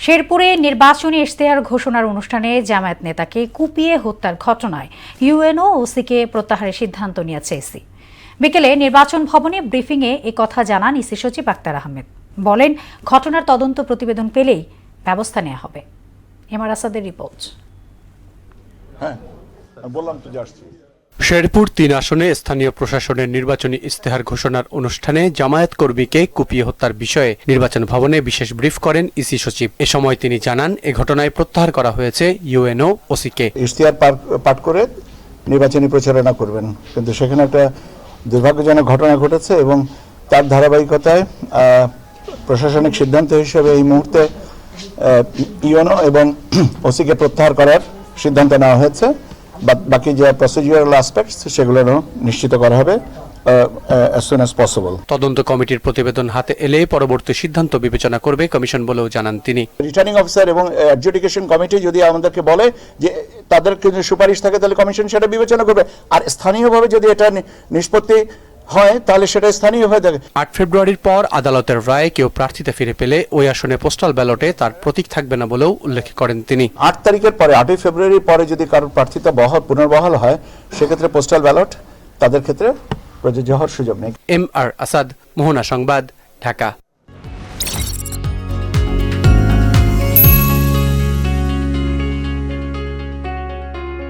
শেরপুরে নির্বাচনী ইশতেহার ঘোষণার অনুষ্ঠানে জামায়াত নেতাকে কুপিয়ে হত্যার ঘটনায় ইউএনও ওসিকে প্রত্যাহারের সিদ্ধান্ত নিয়েছে ইসি। বিকেলে নির্বাচন ভবনে ব্রিফিংয়ে কথা জানান ইসি সচিব আক্তার আহমেদ। বলেন, ঘটনার তদন্ত প্রতিবেদন পেলেই ব্যবস্থা নেওয়া হবে। এমআর আসাদের রিপোর্ট। শেরপুর ৩ আসনে স্থানীয় প্রশাসনের নির্বাচনী ইশতেহার ঘোষণার অনুষ্ঠানে জামায়াত কর্মীকে কুপিয়ে হত্যার বিষয়ে নির্বাচন ভবনে বিশেষ ব্রিফ করেন ইসি সচিব। এ সময় তিনি জানান, এ ঘটনায় প্রত্যাহার করা হয়েছে ইউএনও ওসিকে। ইশতেহার পাঠ করে নির্বাচনী প্রচারণা করবেন, কিন্তু সেখানে একটা দুর্ভাগ্যজনক ঘটনা ঘটেছে এবং তার ধারাবাহিকতায় প্রশাসনিক সিদ্ধান্ত হিসেবে এই মুহূর্তে ইউএনও এবং ওসিকে প্রত্যাহার করার সিদ্ধান্ত নেওয়া হয়েছে। বাকি যে প্রসিডিউরাল অ্যাসপেক্টস সেগুলো নিশ্চিত করা হবে as soon as possible। তদন্ত কমিটির প্রতিবেদন হাতে এলে পরবর্তী সিদ্ধান্ত বিবেচনা করবে কমিশন বলেও জানান তিনি। রিটার্নিং অফিসার এবং অ্যাডজুডিকেশন কমিটি যদি আমাদেরকে বলে যে তাদের সুপারিশ থাকে, তাহলে কমিশন সেটা বিবেচনা করবে। আর স্থানীয়ভাবে যদি এটা নিষ্পত্তি হয় তাহলে সেটা স্থানীয় হয়ে থাকে। ৮ ফেব্রুয়ারির পর আদালতের রায়ে কেউ প্রার্থীতে ফিরে পেলে ওই আসনে পোস্টাল ব্যালটে তার প্রতীক থাকবে না বলেও উল্লেখ করেন তিনি। ৮ তারিখের পরে, ৮ই ফেব্রুয়ারির পরে যদি কারোর প্রার্থিতা পুনর্বহাল হয়, সেক্ষেত্রে পোস্টাল ব্যালট তাদের ক্ষেত্রে প্রযোজ্য হওয়ার সুযোগ নেই। এমআর আসাদ, মোহনা সংবাদ, ঢাকা।